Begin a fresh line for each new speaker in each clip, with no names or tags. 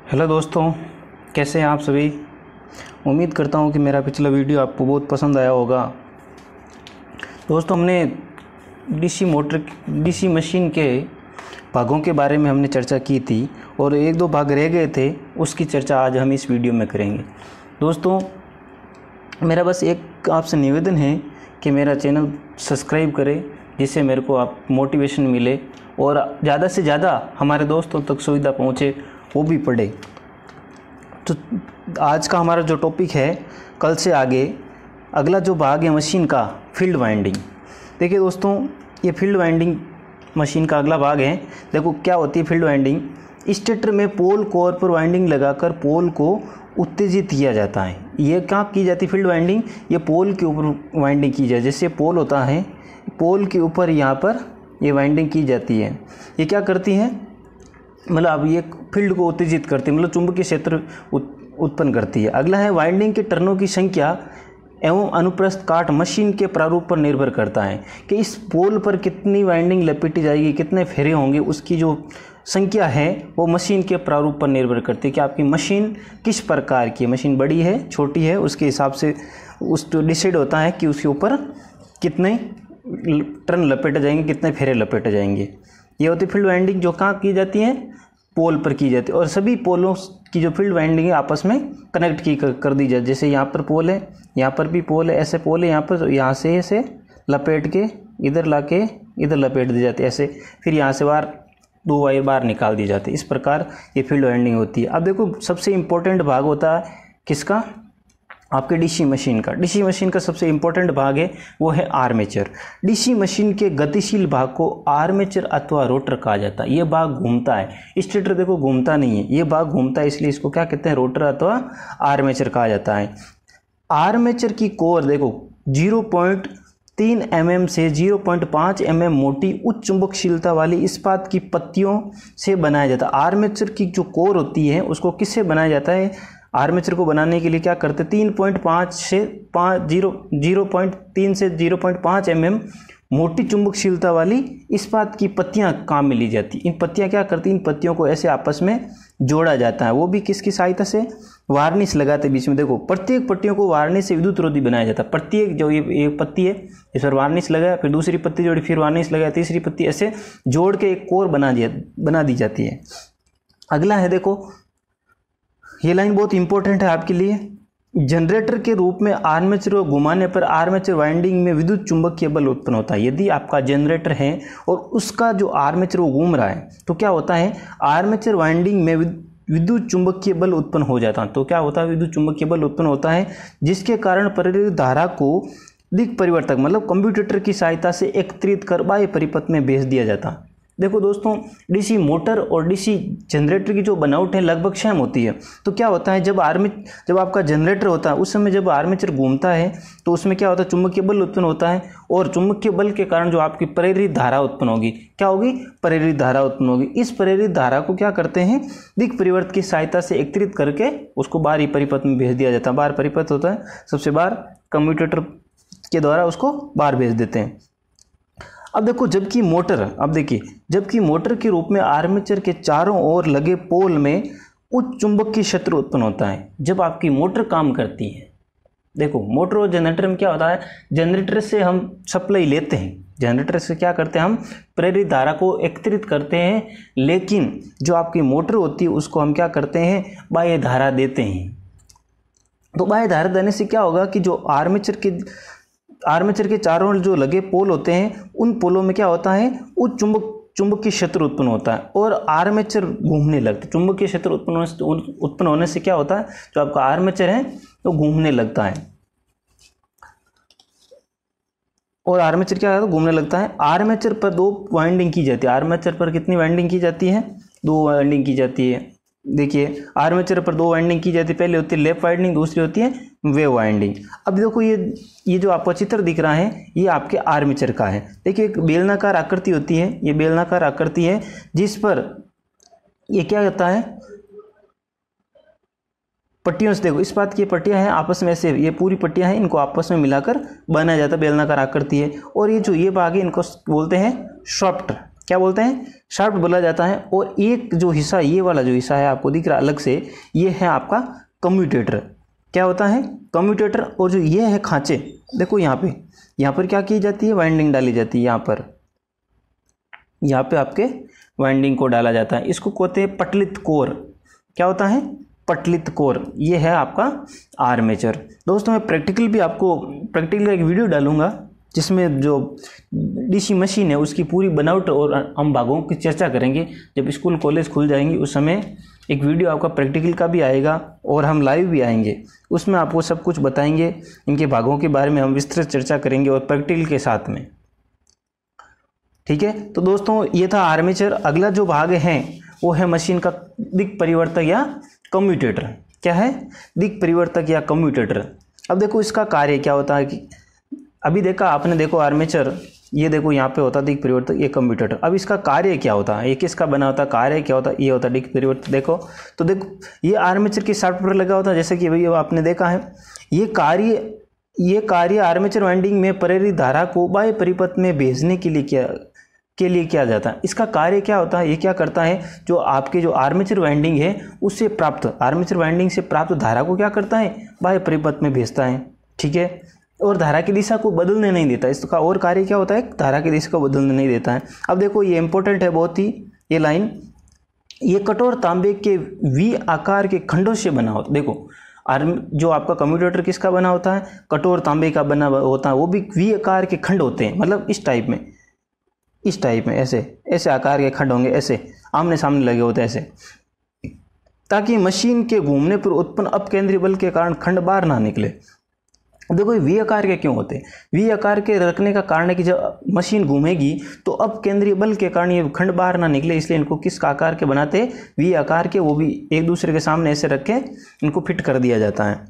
Hello दोस्तों, कैसे हैं आप सभी। उम्मीद करता हूं कि मेरा पिछला वीडियो आपको बहुत पसंद आया होगा। दोस्तों, हमने डीसी मशीन के भागों के बारे में हमने चर्चा की थी और एक दो भाग रह गए थे, उसकी चर्चा आज हम इस वीडियो में करेंगे। दोस्तों, मेरा बस एक आपसे निवेदन है कि मेरा चैनल सब्सक्राइब करें, जिससे मेरे को आप मोटिवेशन मिले और ज़्यादा से ज़्यादा हमारे दोस्तों तक सुविधा पहुँचे, वो भी पढ़े। तो आज का हमारा जो टॉपिक है, कल से आगे अगला जो भाग है मशीन का, फील्ड वाइंडिंग। देखिए दोस्तों, ये फील्ड वाइंडिंग मशीन का अगला भाग है। देखो क्या होती है फील्ड वाइंडिंग। स्टेटर में पोल कोर पर वाइंडिंग लगाकर पोल को उत्तेजित किया जाता है। ये क्या की जाती है फील्ड वाइंडिंग, ये पोल के ऊपर वाइंडिंग की जाए। जैसे पोल होता है, पोल के ऊपर यहाँ पर ये वाइंडिंग की जाती है। ये क्या करती है, मतलब अब ये फील्ड को उत्तेजित करती है, मतलब चुंबकीय क्षेत्र उत्पन्न करती है। अगला है वाइंडिंग के टर्नों की संख्या एवं अनुप्रस्थ काट मशीन के प्रारूप पर निर्भर करता है कि इस पोल पर कितनी वाइंडिंग लपेटी जाएगी, कितने फेरे होंगे, उसकी जो संख्या है वो मशीन के प्रारूप पर निर्भर करती है कि आपकी मशीन किस प्रकार की है। मशीन बड़ी है, छोटी है, उसके हिसाब से उस डिसाइड होता है कि उसके ऊपर कितने टर्न लपेटे जाएंगे, कितने फेरे लपेटे जाएंगे। ये होती है फील्ड वाइंडिंग, जो कहाँ की जाती है, पोल पर की जाती है। और सभी पोलों की जो फील्ड वाइंडिंग है आपस में कनेक्ट की कर दी जाए। जैसे यहाँ पर पोल है, यहाँ पर भी पोल है, ऐसे पोल है यहाँ पर, यहाँ से ऐसे लपेट के इधर ला के इधर लपेट दी जाती है ऐसे, फिर यहाँ से बाहर दो वायर बाहर निकाल दी जाती है। इस प्रकार ये फील्ड वाइंडिंग होती है। अब देखो, सबसे इम्पोर्टेंट भाग होता है किसका, आपके डीसी मशीन का। डीसी मशीन का सबसे इम्पोर्टेंट भाग है वो है आर्मेचर। डीसी मशीन के गतिशील भाग को आर्मेचर अथवा रोटर कहा जाता है। ये भाग घूमता है। स्टेटर देखो घूमता नहीं है, ये भाग घूमता है, इसलिए इसको क्या कहते हैं, रोटर अथवा आर्मेचर कहा जाता है। आर्मेचर की कोर देखो 0.3 mm से 0.5 mm मोटी उच्च चुंबकशीलता वाली इस्पात की पत्तियों से बनाया जाता है। आर्मेचर की जो कोर होती है उसको किससे बनाया जाता है, आर्मेचर को बनाने के लिए क्या करते हैं, 3.5 से 0.3 से 0.5 mm मोटी चुंबकशीलता वाली इस्पात की पत्तियां काम में ली जाती। इन पत्तियां क्या करती, इन पत्तियों को ऐसे आपस में जोड़ा जाता है, वो भी किसकी सहायता से, वार्निश लगाते बीच में। देखो, प्रत्येक पट्टियों को वार्निश से विद्युत रोधी बनाया जाता है। प्रत्येक जो ये पत्ती है, इस पर वार्निश लगाया, फिर दूसरी पत्ती जोड़ी, फिर वार्निश लगाया, तीसरी पत्ती, ऐसे जोड़ के एक कोर बना दी जाती है। अगला है, देखो ये लाइन बहुत इंपॉर्टेंट है आपके लिए। जनरेटर के रूप में आर्मेचर को घुमाने पर आर्मेचर वाइंडिंग में विद्युत चुंबकीय बल उत्पन्न होता है। यदि आपका जनरेटर है और उसका जो आर्मेचर वो घूम रहा है तो क्या होता है, आर्मेचर वाइंडिंग में विद्युत चुंबकीय बल उत्पन्न हो जाता है। तो क्या होता है, विद्युत चुंबकीय बल उत्पन्न होता है, जिसके कारण प्रेरित धारा को दिक् परिवर्तक मतलब कंप्यूटर की सहायता से एकत्रित कर बाह्य परिपथ में भेज दिया जाता है। देखो दोस्तों, डीसी मोटर और डीसी जनरेटर की जो बनावट है लगभग सेम होती है। तो क्या होता है, जब आपका जनरेटर होता है उस समय जब आर्मेचर घूमता है तो उसमें क्या होता है, चुंबकीय बल उत्पन्न होता है, और चुंबकीय बल के कारण जो आपकी प्रेरित धारा उत्पन्न होगी, क्या होगी, प्रेरित धारा उत्पन्न होगी। इस प्रेरित धारा को क्या करते हैं, दिक् परिवर्तक की सहायता से एकत्रित करके उसको बाहरी परिपथ में भेज दिया जाता है। बाहर परिपथ होता है, सबसे बाहर कम्यूटेटर के द्वारा उसको बाहर भेज देते हैं। अब देखो, जबकि मोटर के रूप में आर्मेचर के चारों ओर लगे पोल में उच्च चुंबकीय क्षेत्र उत्पन्न होता है जब आपकी मोटर काम करती है। देखो, मोटर और जनरेटर में क्या होता है, जनरेटर से हम सप्लाई लेते हैं, जनरेटर से क्या करते हैं, हम प्रेरित धारा को एकत्रित करते हैं, लेकिन जो आपकी मोटर होती है उसको हम क्या करते हैं, बाह्य धारा देते हैं। तो बाह्य धारा देने से क्या होगा कि जो आर्मेचर के चारों ओर जो लगे पोल होते हैं, उन पोलों में क्या होता है, उच्च चुंबकीय क्षेत्र उत्पन्न होता है और आर्मेचर घूमने लगता है। चुंबकीय क्षेत्र उत्पन्न होने से क्या होता है, जो आपका आर्मेचर है वो घूमने लगता है, और आर्मेचर क्या है, घूमने लगता है। आर्मेचर पर दो वाइंडिंग की जाती है। आर्मेचर पर कितनी वाइंडिंग की जाती है, दो वाइंडिंग की जाती है। देखिए, आर्मेचर पर दो वाइंडिंग की जाती है, पहले होती है लेफ्ट वाइंडिंग, दूसरी होती है वेव वाइंडिंग। अब देखो, ये जो आपका चित्र दिख रहा है ये आपके आर्मेचर का है। देखिए, एक बेलनाकार आकृति होती है, ये बेलनाकार आकृति है, जिस पर ये क्या होता है, पट्टियों से, देखो इस बात की पट्टियां हैं आपस में ऐसे, ये पूरी पट्टियां हैं, इनको आपस में मिलाकर बनाया जाता है, बेलनाकार आकृति है। और ये जो ये भाग है इनको बोलते हैं शाफ्ट। क्या बोलते हैं, शाफ्ट बोला जाता है। और एक जो हिस्सा, ये वाला जो हिस्सा है आपको दिख रहा अलग से, ये है आपका कम्यूटेटर। क्या होता है, कम्यूटेटर। और जो ये है खांचे, देखो यहाँ पर क्या की जाती है, वाइंडिंग डाली जाती है। यहाँ पे आपके वाइंडिंग को डाला जाता है। इसको कहते हैं पटलित कोर। क्या होता है, पटलित कोर। ये है आपका आर्मेचर। दोस्तों मैं प्रैक्टिकल का एक वीडियो डालूंगा जिसमें जो डीसी मशीन है उसकी पूरी बनावट और हम भागों की चर्चा करेंगे। जब स्कूल कॉलेज खुल जाएंगे उस समय एक वीडियो आपका प्रैक्टिकल का भी आएगा और हम लाइव भी आएंगे, उसमें आपको सब कुछ बताएंगे। इनके भागों के बारे में हम विस्तृत चर्चा करेंगे और प्रैक्टिकल के साथ में। ठीक है, तो दोस्तों ये था आर्मेचर। अगला जो भाग है वो है मशीन का दिक् परिवर्तक या कम्यूटेटर। क्या है, दिक् परिवर्तक या कम्यूटेटर। अब देखो इसका कार्य क्या होता है कि अभी देखा आपने, देखो आर्मेचर, ये देखो यहाँ पे होता है दिक् परिवर्तक, ये कम्यूटेटर। अब इसका कार्य क्या होता है, ये किसका बना होता है, कार्य क्या होता है, ये होता है दिक् परिवर्तक। देखो तो देखो ये आर्मेचर के शाफ्ट पर लगा होता है, जैसे कि भाई आपने देखा है। ये कार्य आर्मेचर वाइंडिंग में प्रेरित धारा को बाह्य परिपथ में भेजने के लिए किया जाता है। इसका कार्य क्या होता है, ये क्या करता है, जो आपके जो आर्मेचर वाइंडिंग है उससे प्राप्त, आर्मेचर वाइंडिंग से प्राप्त धारा को क्या करता है, बाह्य परिपथ में भेजता है। ठीक है, और धारा की दिशा को बदलने नहीं देता। इसका और कार्य क्या होता है, धारा की दिशा को बदलने नहीं देता है। अब देखो ये इंपॉर्टेंट है बहुत ही ये लाइन। ये कठोर तांबे के वी आकार के खंडों से बना होता। देखो जो आपका कम्यूटेटर किसका बना होता है, कठोर तांबे का बना होता है। वो भी वी आकार के खंड होते हैं, मतलब इस टाइप में ऐसे आकार के खंड होंगे, ऐसे आमने सामने लगे होते हैं ऐसे, ताकि मशीन के घूमने पर उत्पन्न अपकेंद्रीय बल के कारण खंड बाहर ना निकले। देखो ये वी आकार के क्यों होते हैं, वी आकार के रखने का कारण है कि जब मशीन घूमेगी तो अपकेंद्रीय बल के कारण ये खंड बाहर ना निकले, इसलिए इनको किस आकार के बनाते हैं, वी आकार के। वो भी एक दूसरे के सामने ऐसे रख के इनको फिट कर दिया जाता है।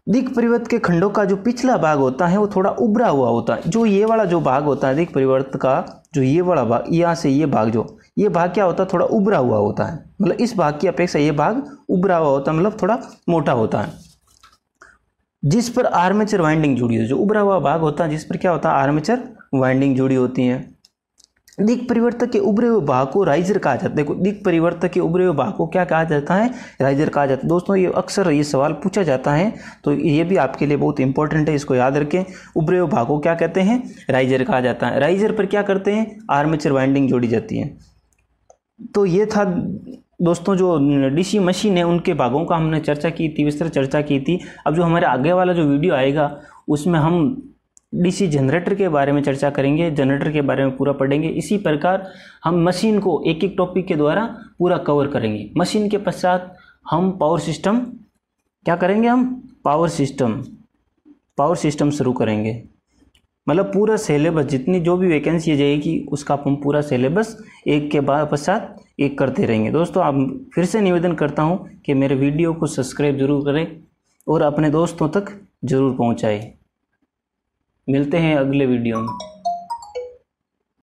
दिक् परिवर्तक के खंडों का जो पिछला भाग होता है वो थोड़ा उभरा हुआ होता है। जो ये वाला जो भाग होता है दिक् परिवर्तक का, जो ये वाला भाग, यहाँ से ये भाग क्या होता है, थोड़ा उभरा हुआ होता है। मतलब इस भाग की अपेक्षा ये भाग उभरा हुआ होता है, मतलब थोड़ा मोटा होता है, जिस पर आर्मेचर वाइंडिंग जुड़ी है। जो उभरा हुआ भाग होता है जिस पर क्या होता है, आर्मेचर वाइंडिंग जुड़ी होती है। दिक् परिवर्तक के उभरे हुए भाग को राइजर कहा जाता है। देखो दिक् परिवर्तक के उभरे हुए भाग को क्या कहा जाता है, राइजर कहा जाता है। दोस्तों ये अक्सर ये सवाल पूछा जाता है, तो ये भी आपके लिए बहुत इंपॉर्टेंट है, इसको याद रखें। उभरे हुए भाग को क्या कहते हैं, राइजर कहा जाता है। राइजर पर क्या करते हैं, आर्मेचर वाइंडिंग जोड़ी जाती है। तो ये था दोस्तों जो डीसी मशीन है उनके भागों का हमने चर्चा की थी, विस्तृत चर्चा की थी। अब जो हमारे आगे वाला जो वीडियो आएगा उसमें हम डीसी जनरेटर के बारे में चर्चा करेंगे, जनरेटर के बारे में पूरा पढ़ेंगे। इसी प्रकार हम मशीन को एक एक टॉपिक के द्वारा पूरा कवर करेंगे। मशीन के पश्चात हम पावर सिस्टम क्या करेंगे, हम पावर सिस्टम शुरू करेंगे। मतलब पूरा सिलेबस, जितनी जो भी वैकेंसी जाएगी उसका हम पूरा सिलेबस एक के बाद पश्चात एक करते रहेंगे। दोस्तों आप फिर से निवेदन करता हूं कि मेरे वीडियो को सब्सक्राइब जरूर करें और अपने दोस्तों तक जरूर पहुंचाएं। मिलते हैं अगले वीडियो में।